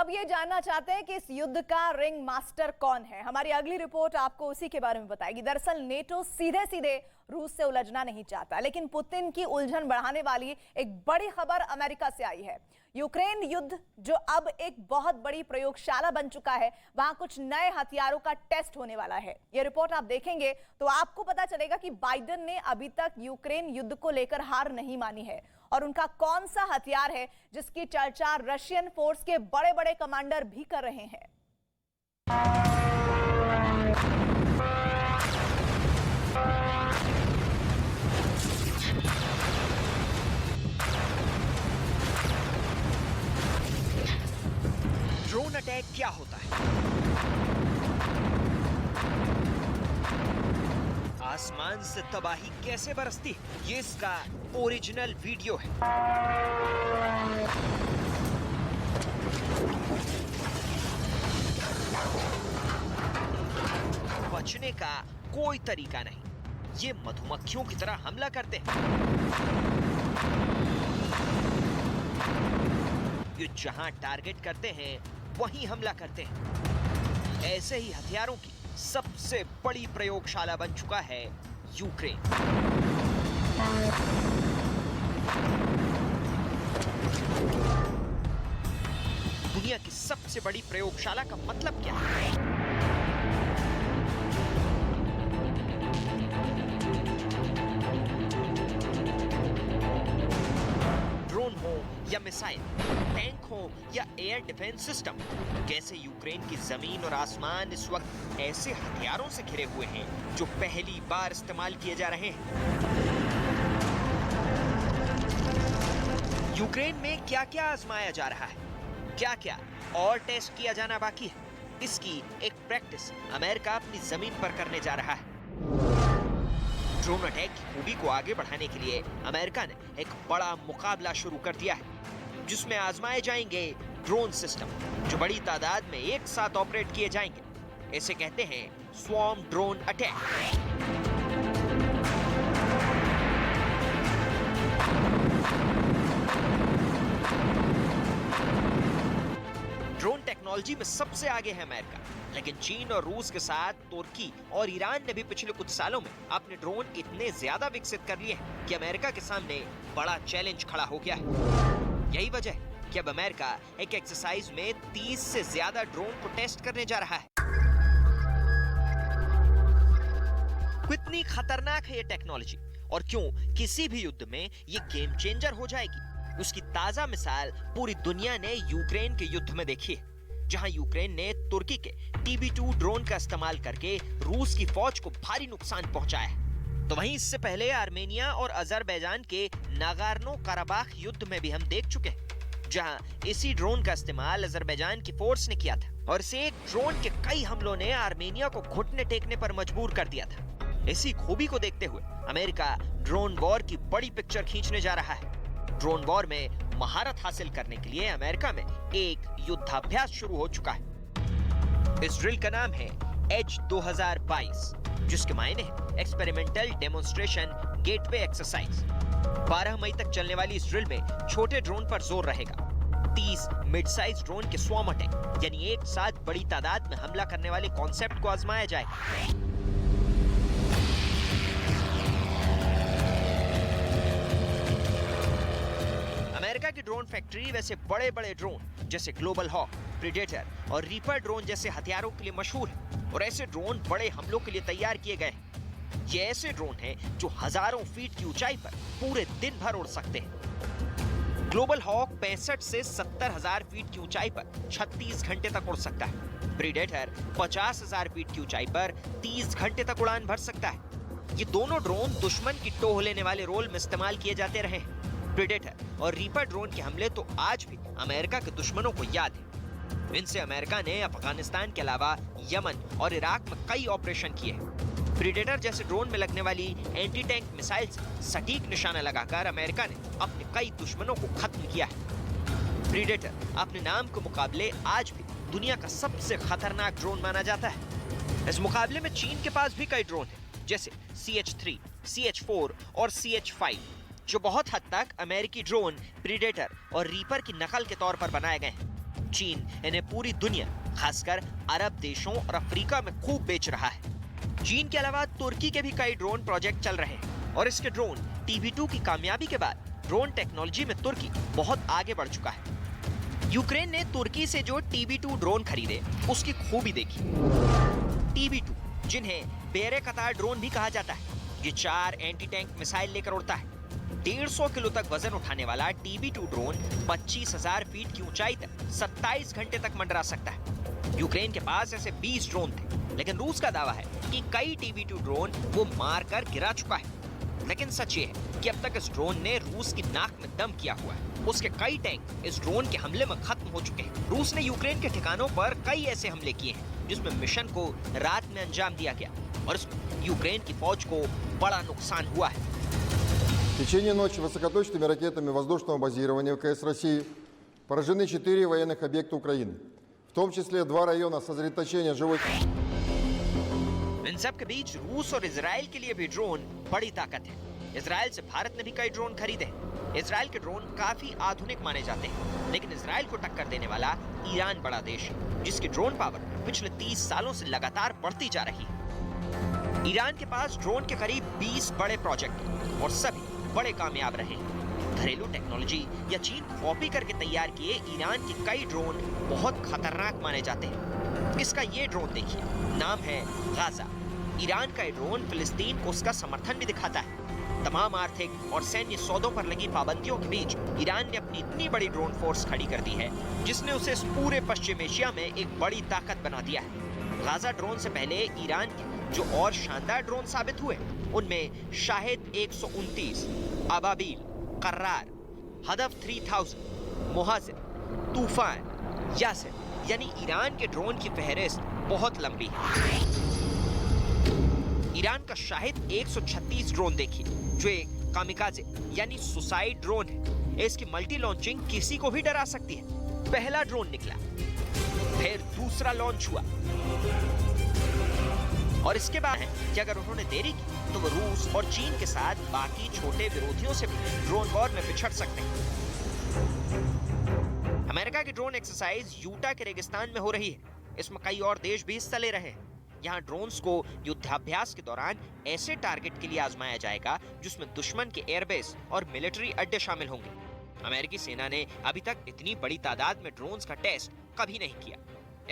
सब ये जानना चाहते हैं कि इस युद्ध का रिंग मास्टर कौन है। हमारी अगली रिपोर्ट आपको उसी के बारे में बताएगी। दरअसल नेटो सीधे सीधे रूस से उलझना नहीं चाहता, लेकिन पुतिन की उलझन बढ़ाने वाली एक बड़ी खबर अमेरिका से आई है। यूक्रेन युद्ध जो अब एक बहुत बड़ी प्रयोगशाला बन चुका है, वहां कुछ नए हथियारों का टेस्ट होने वाला है। यह रिपोर्ट आप देखेंगे तो आपको पता चलेगा कि बाइडेन ने अभी तक यूक्रेन युद्ध को लेकर हार नहीं मानी है और उनका कौन सा हथियार है जिसकी चर्चा रशियन फोर्स के बड़े बड़े कमांडर भी कर रहे हैं। ड्रोन अटैक क्या होता है? आसमान से तबाही कैसे बरसती है? ये इसका ओरिजिनल वीडियो है। बचने का कोई तरीका नहीं। ये मधुमक्खियों की तरह हमला करते हैं। ये जहां टारगेट करते हैं वहीं हमला करते हैं। ऐसे ही हथियारों की सबसे बड़ी प्रयोगशाला बन चुका है यूक्रेन। दुनिया की सबसे बड़ी प्रयोगशाला का मतलब क्या है? ड्रोन हो या मिसाइल, टैंक हो या एयर डिफेंस सिस्टम, कैसे यूक्रेन की जमीन और आसमान इस वक्त ऐसे हथियारों से घिरे हुए हैं जो पहली बार इस्तेमाल किए जा रहे हैं। यूक्रेन में क्या क्या आजमाया जा रहा है, क्या क्या और टेस्ट किया जाना बाकी है, इसकी एक प्रैक्टिस अमेरिका अपनी जमीन पर करने जा रहा है। ड्रोन अटैक की खूबी को आगे बढ़ाने के लिए अमेरिका ने एक बड़ा मुकाबला शुरू कर दिया है, जिसमें आजमाए जाएंगे ड्रोन सिस्टम जो बड़ी तादाद में एक साथ ऑपरेट किए जाएंगे। इसे कहते हैं swarm drone attack. Drone technology में सबसे आगे है अमेरिका, लेकिन चीन और रूस के साथ तुर्की और ईरान ने भी पिछले कुछ सालों में अपने ड्रोन इतने ज्यादा विकसित कर लिए हैं कि अमेरिका के सामने बड़ा चैलेंज खड़ा हो गया है। यही वजह है कि अब अमेरिका एक एक्सरसाइज में 30 से ज्यादा ड्रोन को टेस्ट करने जा रहा है। कितनी खतरनाक है ये टेक्नोलॉजी और क्यों किसी भी युद्ध में ये गेम चेंजर हो जाएगी, उसकी ताजा मिसाल पूरी दुनिया ने यूक्रेन के युद्ध में देखी है, जहां यूक्रेन ने तुर्की के TB2 ड्रोन का इस्तेमाल करके रूस की फौज को भारी नुकसान पहुंचाया है। तो वहीं इससे पहले आर्मेनिया और अजरबैजान के नागोर्नो कराबाख युद्ध में भी हम देख चुके हैं, जहां इसी ड्रोन का इस्तेमाल अजरबैजान की फोर्स ने किया था और इसे एक ड्रोन के कई हमलों ने आर्मेनिया को घुटने टेकने पर मजबूर कर दिया था। इसी खूबी को देखते हुए अमेरिका ड्रोन वॉर की बड़ी पिक्चर खींचने जा रहा है। ड्रोन वॉर में महारत हासिल करने के लिए अमेरिका में एक युद्धाभ्यास शुरू हो चुका है। इस ड्रिल का नाम है एज 2022, जिसके मायने है एक्सपेरिमेंटल डेमोन्स्ट्रेशन गेटवे एक्सरसाइज। 12 मई तक चलने वाली इस ड्रिल में छोटे ड्रोन पर जोर रहेगा। 30 मिड साइज ड्रोन के स्वॉर्म अटैक यानी एक साथ बड़ी तादाद में हमला करने वाले कॉन्सेप्ट को आजमाया जाएगा। अमेरिका की ड्रोन फैक्ट्री वैसे बड़े बड़े ड्रोन जैसे ग्लोबल हॉक, प्रीडेटर और रीपर ड्रोन जैसे हथियारों के लिए मशहूर है और ऐसे ड्रोन बड़े हमलों के लिए तैयार किए गए हैं। ये ऐसे ड्रोन हैं जो हजारों फीट की ऊंचाई पर पूरे दिन भर उड़ सकते हैं। ग्लोबल हॉक 65 से 70,000 फीट की ऊंचाई पर 36 घंटे तक उड़ सकता है। प्रीडेटर 50,000 फीट की ऊंचाई पर 30 घंटे तक उड़ान भर सकता है। ये दोनों ड्रोन दुश्मन की टोह लेने वाले रोल में इस्तेमाल किए जाते रहे हैं। प्रीडेटर और रीपर ड्रोन के हमले तो आज भी अमेरिका के दुश्मनों को याद है। इनसे अमेरिका ने अफगानिस्तान के अलावा यमन और इराक में कई ऑपरेशन किए हैं। प्रीडेटर जैसे ड्रोन में लगने वाली एंटी टैंक मिसाइल से सटीक निशाना लगाकर अमेरिका ने अपने कई दुश्मनों को खत्म किया है। प्रीडेटर अपने नाम के मुकाबले आज भी दुनिया का सबसे खतरनाक ड्रोन माना जाता है। इस मुकाबले में चीन के पास भी कई ड्रोन हैं, जैसे CH-3, CH-4 और CH-5, जो बहुत हद तक अमेरिकी ड्रोन, प्रीडेटर और रीपर की नकल के तौर पर बनाए गए हैं। चीन इन्हें पूरी दुनिया, खासकर अरब देशों और अफ्रीका में खूब बेच रहा है। चीन के अलावा तुर्की के भी कई ड्रोन प्रोजेक्ट चल रहे हैं और इसके ड्रोन TB2 की कामयाबी के बाद ड्रोन टेक्नोलॉजी में तुर्की बहुत आगे बढ़ चुका है। यूक्रेन ने तुर्की से जो TB2 ड्रोन खरीदे, उसकी खूबी देखी। TB2, जिन्हें बेरे कतार ड्रोन भी कहा जाता है, ये 4 एंटी टैंक मिसाइल लेकर उड़ता है। 150 किलो तक वजन उठाने वाला TB2 ड्रोन 25,000 फीट की ऊंचाई तक 27 घंटे तक मंडरा सकता है। यूक्रेन के पास ऐसे 20 ड्रोन थे, लेकिन रूस का दावा है कि कई TB2 ड्रोन वो मार कर गिरा चुका है। लेकिन सच ये है कि अब तक इस ड्रोन ने रूस की नाक में दम किया हुआ है। उसके कई टैंक इस ड्रोन के हमले में खत्म हो चुके हैं। रूस ने यूक्रेन के ठिकानों पर कई ऐसे हमले किए हैं जिसमें मिशन को रात में अंजाम दिया गया और इसमें यूक्रेन की फौज को बड़ा नुकसान हुआ है। В течение ночи высокоточными ракетами воздушного базирования ВКС России поражены 4 военных объекта Украины, в том числе 2 района сосредоточения живой... इन सब के बीच रूस और इजराइल के लिए भी ड्रोन बड़ी ताकत है। इजराइल से भारत ने भी कई ड्रोन खरीदे हैं। इजराइल के ड्रोन काफी आधुनिक माने जाते हैं, लेकिन इजराइल को टक्कर देने वाला ईरान बड़ा देश है, जिसकी ड्रोन पावर पिछले 30 सालों से लगातार बढ़ती जा रही है। ईरान के पास ड्रोन के करीब 20 बड़े प्रोजेक्ट हैं और सभी बड़े कामयाब रहे हैं। घरेलू टेक्नोलॉजी या चीन को कॉपी करके तैयार किए ईरान के कई ड्रोन बहुत खतरनाक माने जाते हैं। इसका ये ड्रोन देखिए, नाम है गाजा। ईरान का ये ड्रोन फिलिस्तीन को उसका समर्थन भी दिखाता है। तमाम आर्थिक और सैन्य सौदों पर लगी पाबंदियों के बीच ईरान ने अपनी इतनी बड़ी ड्रोन फोर्स खड़ी कर दी है, जिसने उसे इस पूरे पश्चिम एशिया में एक बड़ी ताकत बना दिया है। गाजा ड्रोन से पहले ईरान के जो और शानदार ड्रोन साबित हुए, उनमें शाहिद 129, अबाबील, कर्रार, हदफ 3000, मुहाजिर, तूफान, यासिर, यानी ईरान के ड्रोन की फहरिस्त बहुत लंबी है। ईरान का शाहिद 136 ड्रोन देखिए, जो एक कामिकाजे यानी सुसाइड ड्रोन है। इसकी मल्टी लॉन्चिंग किसी को भी डरा सकती है। पहला ड्रोन निकला, फिर दूसरा लॉन्च हुआ और इसके बाद है कि अगर उन्होंने देरी की तो वो रूस और चीन के साथ बाकी छोटे विरोधियों से भी ड्रोन वॉर में पिछड़ सकते हैं। अमेरिका की ड्रोन एक्सरसाइज यूटा के रेगिस्तान में हो रही है। इसमें कई और देश भी हिस्सा ले रहे हैं। यहाँ ड्रोन्स को युद्धाभ्यास के दौरान ऐसे टारगेट के लिए आजमाया जाएगा जिसमें दुश्मन के एयरबेस और मिलिट्री अड्डे शामिल होंगे। अमेरिकी सेना ने अभी तक इतनी बड़ी तादाद में ड्रोन्स का टेस्ट कभी नहीं किया।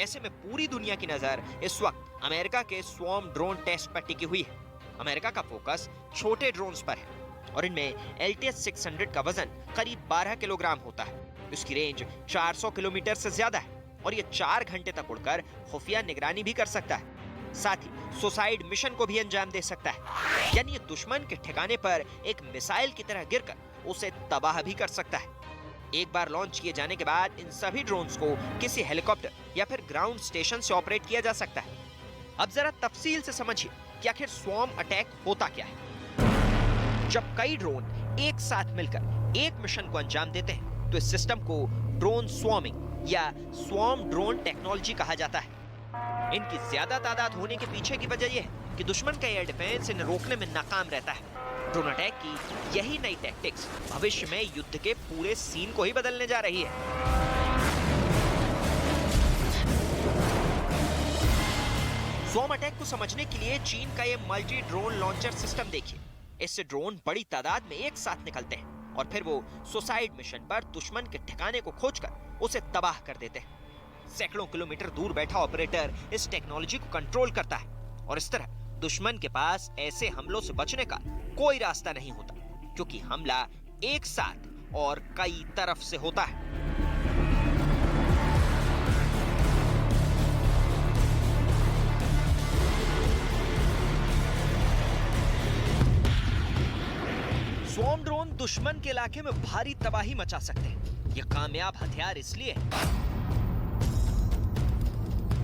ऐसे में पूरी दुनिया की नजर इस वक्त अमेरिका के स्वॉर्म ड्रोन टेस्ट पर टिकी हुई है। अमेरिका का फोकस छोटे ड्रोन्स पर है और इनमें LTS 600 का वजन करीब 12 किलोग्राम होता है। इसकी रेंज 400 किलोमीटर से ज्यादा है और ये 4 घंटे तक उड़कर खुफिया निगरानी भी कर सकता है। साथ ही सुसाइड मिशन को भी अंजाम दे सकता है, यानी ये दुश्मन के ठिकाने पर एक मिसाइल की तरह गिरकर उसे तबाह भी कर सकता है। एक बार लॉन्च किए जाने के बाद इन सभी ड्रोन्स को किसी हेलीकॉप्टर या फिर ग्राउंड स्टेशन से ऑपरेट किया जा सकता है। अब जरा तफसील से समझिए कि आखिर स्वॉर्म अटैक होता क्या है। जब कई ड्रोन एक साथ मिलकर एक मिशन को अंजाम देते हैं तो इस सिस्टम को ड्रोन स्वॉर्मिंग या स्वॉर्म ड्रोन टेक्नोलॉजी कहा जाता है। इनकी ज्यादा तादाद होने के पीछे की वजह यह है कि दुश्मन का एयर डिफेंस इन्हें रोकने में नाकाम रहता है। ड्रोन अटैक की यही नई टैक्टिक्स भविष्य में युद्ध के पूरे सीन को ही बदलने जा रही है। स्वॉर्म अटैक को समझने के लिए चीन का ये मल्टी ड्रोन लॉन्चर सिस्टम देखिए। इससे ड्रोन बड़ी तादाद में एक साथ निकलते हैं और फिर वो सुसाइड मिशन पर दुश्मन के ठिकाने को खोजकर उसे तबाह कर देते हैं। सैकड़ों किलोमीटर दूर बैठा ऑपरेटर इस टेक्नोलॉजी को कंट्रोल करता है और इस तरह दुश्मन के पास ऐसे हमलों से बचने का कोई रास्ता नहीं होता, क्योंकि हमला एक साथ और कई तरफ से होता है। स्वॉर्म ड्रोन दुश्मन के इलाके में भारी तबाही मचा सकते हैं। ये कामयाब हथियार इसलिए है,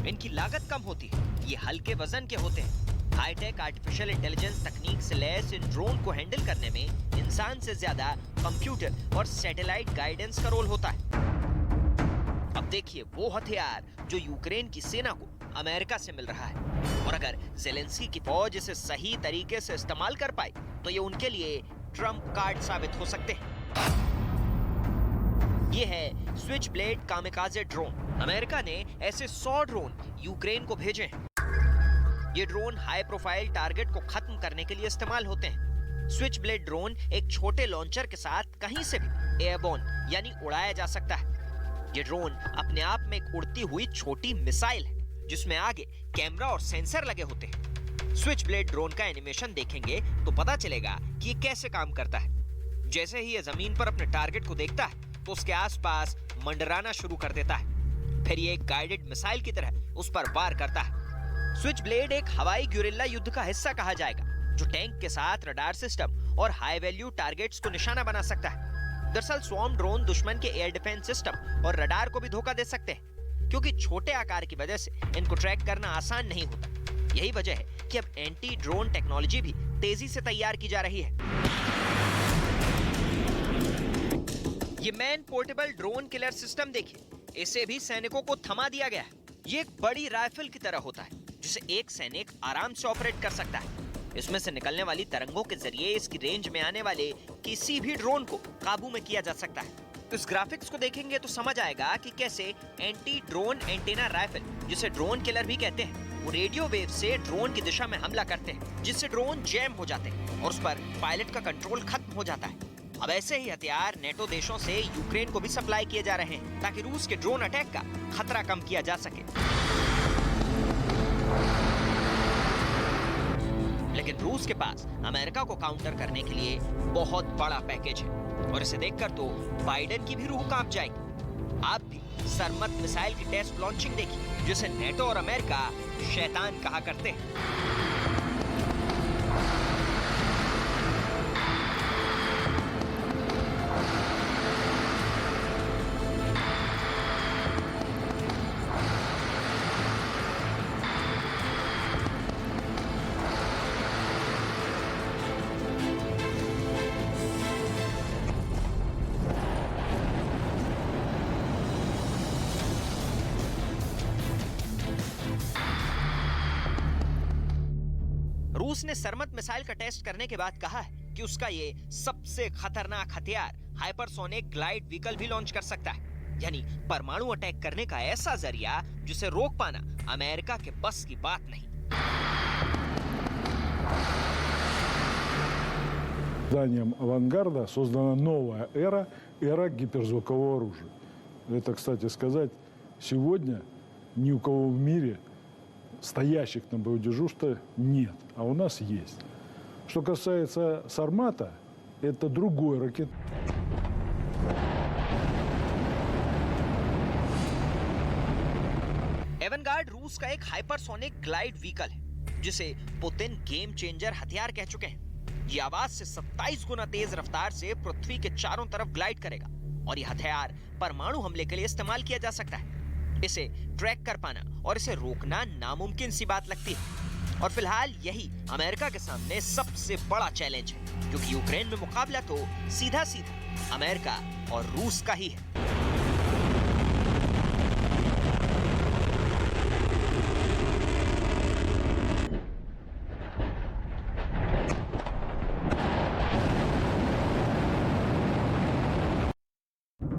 इनकी लागत कम होती है, ये हल्के वजन के होते हैं। हाईटेक आर्टिफिशियल इंटेलिजेंस तकनीक से लैस इन ड्रोन को हैंडल करने में इंसान से ज्यादा कंप्यूटर और सैटेलाइट गाइडेंस का रोल होता है। अब देखिए वो हथियार जो यूक्रेन की सेना को अमेरिका से मिल रहा है, और अगर ज़ेलेंस्की की फौज इसे सही तरीके से इस्तेमाल कर पाई तो ये उनके लिए ट्रम्प कार्ड साबित हो सकते हैं। ये है switch blade kamikaze drone. America ने ऐसे 100 ड्रोन यूक्रेन को भेजे हैं। ये ड्रोन हाई प्रोफाइल टारगेट को खत्म करने के लिए इस्तेमाल होते हैं। स्विच ब्लेड ड्रोन एक छोटे लॉन्चर के साथ कहीं से भी एयरबोर्न यानी उड़ाया जा सकता है। ये ड्रोन अपने आप में एक उड़ती हुई छोटी मिसाइल है जिसमें आगे कैमरा और सेंसर लगे होते हैं। स्विच ब्लेड ड्रोन का एनिमेशन देखेंगे तो पता चलेगा कि ये कैसे काम करता है। जैसे ही ये जमीन पर अपने टारगेट को देखता है तो उसके आसपास मंडराना शुरू कर देता है। फिर ये एक गाइडेड मिसाइल की तरह उस पर वार करता है। स्विच ब्लेड एक हवाई गुरिल्ला युद्ध का हिस्सा कहा जाएगा जो टैंक के साथ रडार सिस्टम और हाई वैल्यू टारगेट्स को निशाना बना सकता है। दरअसल स्वॉर्म ड्रोन दुश्मन के एयर डिफेंस सिस्टम और रडार को भी धोखा दे सकते हैं क्योंकि छोटे आकार की वजह से इनको ट्रैक करना आसान नहीं होता। यही वजह है कि अब एंटी ड्रोन टेक्नोलॉजी भी तेजी से तैयार की जा रही है। ये man portable drone killer system देखिए, इसे भी सैनिकों को थमा दिया गया है। ये एक बड़ी राइफल की तरह होता है जिसे एक सैनिक आराम से ऑपरेट कर सकता है। इसमें से निकलने वाली तरंगों के जरिए इसकी रेंज में आने वाले किसी भी ड्रोन को काबू में किया जा सकता है। इस ग्राफिक्स को देखेंगे तो समझ आएगा कि कैसे एंटी ड्रोन एंटेना राइफल, जिसे ड्रोन किलर भी कहते हैं, वो रेडियो वेव से ड्रोन की दिशा में हमला करते हैं जिससे ड्रोन जैम हो जाते हैं और उस पर पायलट का कंट्रोल खत्म हो जाता है। अब ऐसे ही हथियार नेटो देशों से यूक्रेन को भी सप्लाई किए जा रहे हैं ताकि रूस के ड्रोन अटैक का खतरा कम किया जा सके। लेकिन रूस के पास अमेरिका को काउंटर करने के लिए बहुत बड़ा पैकेज है और इसे देखकर तो बाइडेन की भी रूह कांप जाएगी। आप भी सरमत मिसाइल की टेस्ट लॉन्चिंग देखिए जिसे नेटो और अमेरिका शैतान कहा करते हैं। रूस ने सरमत मिसाइल का टेस्ट करने के बाद कहा है कि उसका ये सबसे खतरनाक हथियार हाइपरसोनिक ग्लाइड व्हीकल भी लॉन्च कर सकता है, यानी परमाणु अटैक करने का ऐसा जरिया जिसे रोक पाना अमेरिका के बस की बात नहीं। Зданием авангарда создана новая эра гиперзвукового оружия. Это, кстати сказать, сегодня ни у кого в мире стоящих на боедежурстве нет, а у нас есть. Что касается Сармата, это другой ракет. एवनगार्ड रूस का एक हाइपरसोनिक ग्लाइड व्हीकल है जिसे पुतिन गेम चेंजर हथियार कह चुके हैं। ये आवाज से 27 गुना तेज रफ्तार से पृथ्वी के चारों तरफ ग्लाइड करेगा और ये हथियार परमाणु हमले के लिए इस्तेमाल किया जा सकता है। इसे ट्रैक कर पाना और इसे रोकना नामुमकिन सी बात लगती है और फिलहाल यही अमेरिका के सामने सबसे बड़ा चैलेंज है क्योंकि यूक्रेन में मुकाबला तो सीधा सीधा अमेरिका और रूस का ही है।